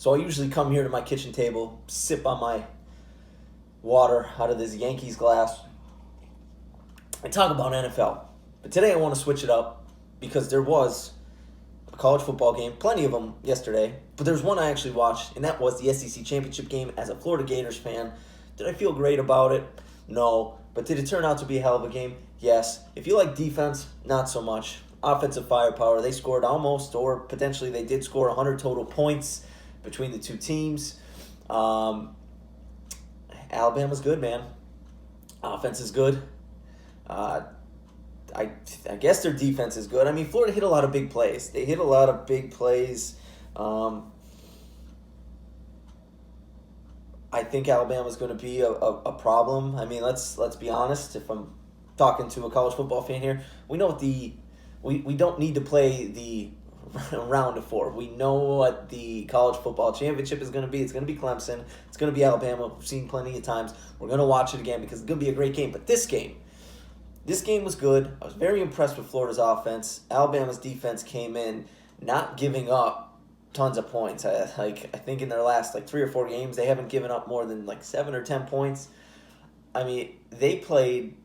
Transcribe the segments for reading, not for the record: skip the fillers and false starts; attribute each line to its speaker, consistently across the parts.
Speaker 1: So I usually come here to my kitchen table, sip on my water out of this Yankees glass, and talk about NFL. But today I want to switch it up because there was a college football game, plenty of them yesterday, but there's one I actually watched, and that was the SEC Championship game. As a Florida Gators fan, did I feel great about it? No. But did it turn out to be a hell of a game? Yes. If you like defense, not so much. Offensive firepower, they scored almost, or potentially they did score 100 total points between the two teams. Alabama's good, man. Offense is good. I guess their defense is good. I mean, Florida hit a lot of big plays. They hit a lot of big plays. I think Alabama's going to be a problem. I mean, let's be honest. If I'm talking to a college football fan here, we know what we don't need to play the round of 4. We know what the college football championship is going to be. It's going to be Clemson. It's going to be Alabama. We've seen plenty of times. We're going to watch it again because it's going to be a great game. But this game was good. I was very impressed with Florida's offense. Alabama's defense came in not giving up tons of points. I think in their last 3 or 4 games, they haven't given up more than 7 or 10 points. I mean, they played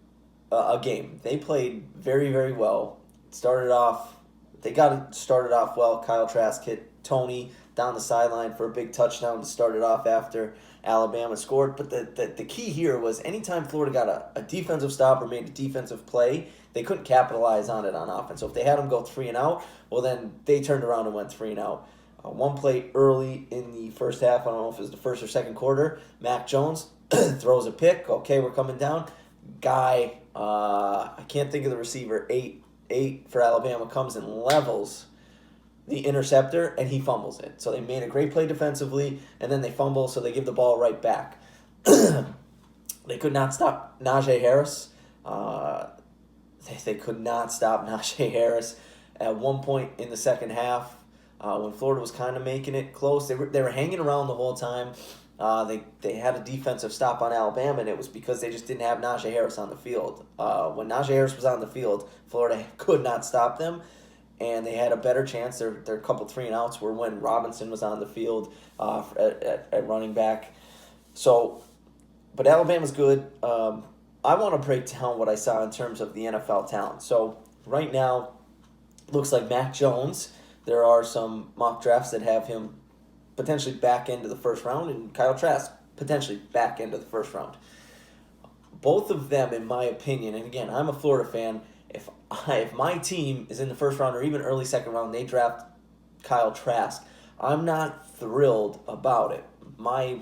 Speaker 1: a game. They played very, very well. They got it started off well. Kyle Trask hit Tony down the sideline for a big touchdown to start it off after Alabama scored. But the key here was anytime Florida got a defensive stop or made a defensive play, they couldn't capitalize on it on offense. So if they had them go 3 and out, well, then they turned around and went 3 and out. One play early in the first half, I don't know if it was the first or second quarter, Mac Jones throws a pick. Okay, we're coming down. Guy, I can't think of the receiver, 8 for Alabama, comes and levels the interceptor, and he fumbles it. So they made a great play defensively, and then they fumble, so they give the ball right back. They could not stop Najee Harris. They could not stop Najee Harris. At one point in the second half, when Florida was kind of making it close, they were hanging around the whole time. They had a defensive stop on Alabama, and it was because they just didn't have Najee Harris on the field. When Najee Harris was on the field, Florida could not stop them, and they had a better chance. Their couple 3 and outs were when Robinson was on the field at running back. So, but Alabama's good. I want to break down what I saw in terms of the NFL talent. So right now, looks like Mac Jones. There are some mock drafts that have him potentially back into the first round, and Kyle Trask potentially back into the first round. Both of them, in my opinion, and again, I'm a Florida fan, if my team is in the first round or even early second round, they draft Kyle Trask, I'm not thrilled about it. My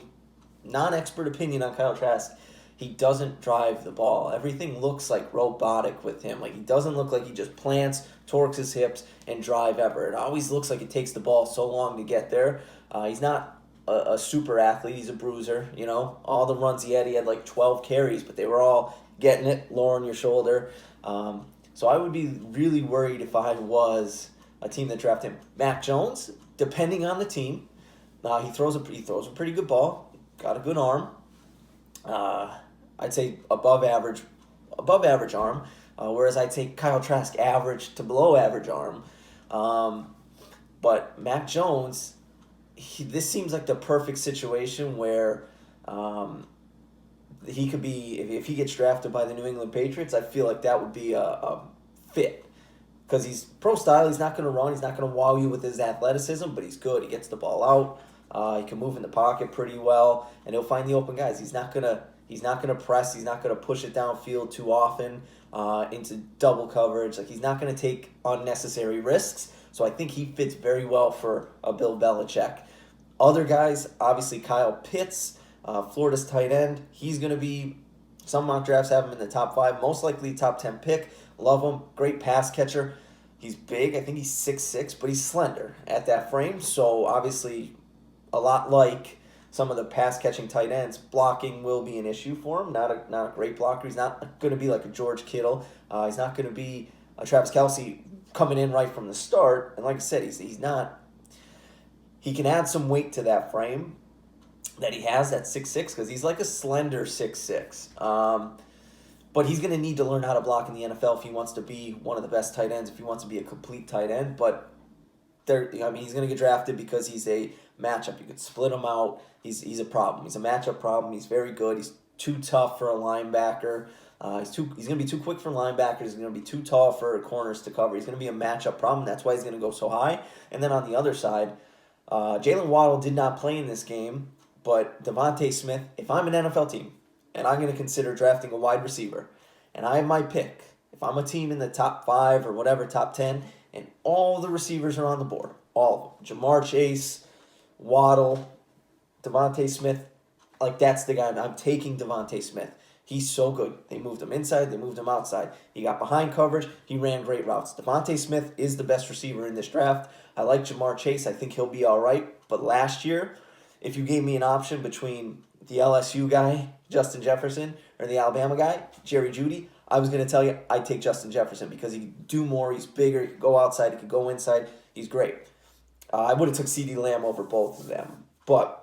Speaker 1: non-expert opinion on Kyle Trask, he doesn't drive the ball. Everything looks robotic with him. He doesn't look like he just plants, torques his hips, and drive ever. It always looks like it takes the ball so long to get there. He's not a super athlete. He's a bruiser, All the runs he had 12 carries, but they were all getting it, lowering your shoulder. So I would be really worried if I was a team that drafted him. Mac Jones, depending on the team, he throws a pretty good ball, got a good arm. I'd say above average arm, whereas I'd say Kyle Trask average to below average arm. But Mac Jones, this seems like the perfect situation where he could be, if he gets drafted by the New England Patriots, I feel like that would be a fit. Because he's pro style, he's not going to run, he's not going to wow you with his athleticism, but he's good. He gets the ball out, he can move in the pocket pretty well, and he'll find the open guys. He's not gonna press, he's not gonna push it downfield too often into double coverage. He's not gonna take unnecessary risks. So I think he fits very well for a Bill Belichick. Other guys, obviously Kyle Pitts, Florida's tight end. He's gonna be, some mock drafts have him in the top 5, most likely top 10 pick. Love him, great pass catcher. He's big, I think he's 6'6", but he's slender at that frame. So obviously, a lot like some of the pass-catching tight ends, blocking will be an issue for him. Not a great blocker. He's not going to be like a George Kittle. He's not going to be a Travis Kelce coming in right from the start. And like I said, he's not. He can add some weight to that frame that he has, that 6'6", because he's like a slender 6'6". But he's going to need to learn how to block in the NFL if he wants to be one of the best tight ends, if he wants to be a complete tight end. But he's going to get drafted because he's a matchup. You could split him out. He's a problem. He's a matchup problem. He's very good. He's too tough for a linebacker. He's going to be too quick for linebackers. He's going to be too tall for corners to cover. He's going to be a matchup problem. That's why he's going to go so high. And then on the other side, Jalen Waddle did not play in this game, but Devontae Smith, if I'm an NFL team and I'm going to consider drafting a wide receiver, and I have my pick, if I'm a team in the top 5 or whatever, top 10, and all the receivers are on the board, all of them, Jamar Chase, Waddle, Devontae Smith, like that's the guy. I'm taking Devontae Smith. He's so good. They moved him inside. They moved him outside. He got behind coverage. He ran great routes. Devontae Smith is the best receiver in this draft. I like Jamar Chase. I think he'll be all right. But last year, if you gave me an option between the LSU guy, Justin Jefferson, or the Alabama guy, Jerry Jeudy, I was going to tell you I'd take Justin Jefferson because he can do more. He's bigger. He can go outside. He can go inside. He's great. I would have took CeeDee Lamb over both of them. But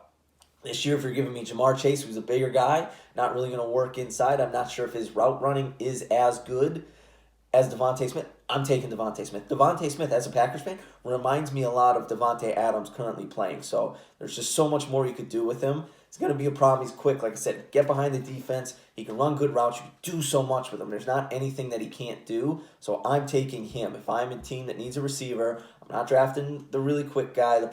Speaker 1: this year, if you're giving me Jamar Chase, who's a bigger guy, not really going to work inside, I'm not sure if his route running is as good as Devontae Smith. I'm taking Devontae Smith. Devontae Smith, as a Packers fan, reminds me a lot of Devontae Adams currently playing. So there's just so much more you could do with him. It's going to be a problem. He's quick. Like I said, get behind the defense. He can run good routes. You can do so much with him. There's not anything that he can't do. So I'm taking him. If I'm a team that needs a receiver, I'm not drafting the really quick guy, the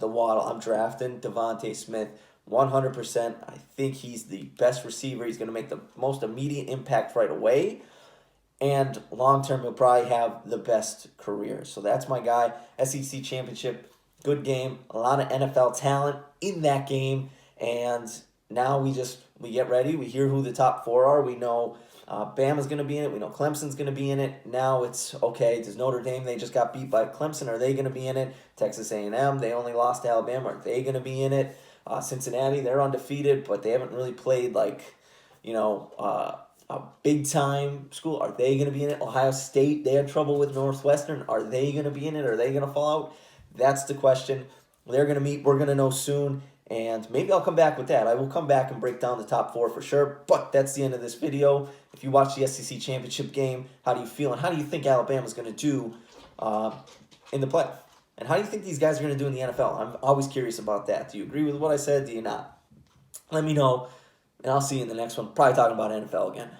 Speaker 1: Waddle. I'm drafting Devontae Smith 100%. I think he's the best receiver. He's going to make the most immediate impact right away. And long-term, he'll probably have the best career. So that's my guy. SEC Championship, good game. A lot of NFL talent in that game. And now we get ready. We hear who the top 4 are. We know Bama's going to be in it. We know Clemson's going to be in it. Now it's, okay, does Notre Dame, they just got beat by Clemson. Are they going to be in it? Texas A&M, they only lost to Alabama. Are they going to be in it? Cincinnati, they're undefeated, but they haven't really played a big-time school. Are they going to be in it? Ohio State, they had trouble with Northwestern. Are they going to be in it? Are they going to fall out? That's the question. They're going to meet. We're going to know soon. And maybe I'll come back with that. I will come back and break down the top 4 for sure. But that's the end of this video. If you watch the SEC Championship game, how do you feel? And how do you think Alabama's going to do in the playoff? And how do you think these guys are going to do in the NFL? I'm always curious about that. Do you agree with what I said? Do you not? Let me know. And I'll see you in the next one. Probably talking about NFL again.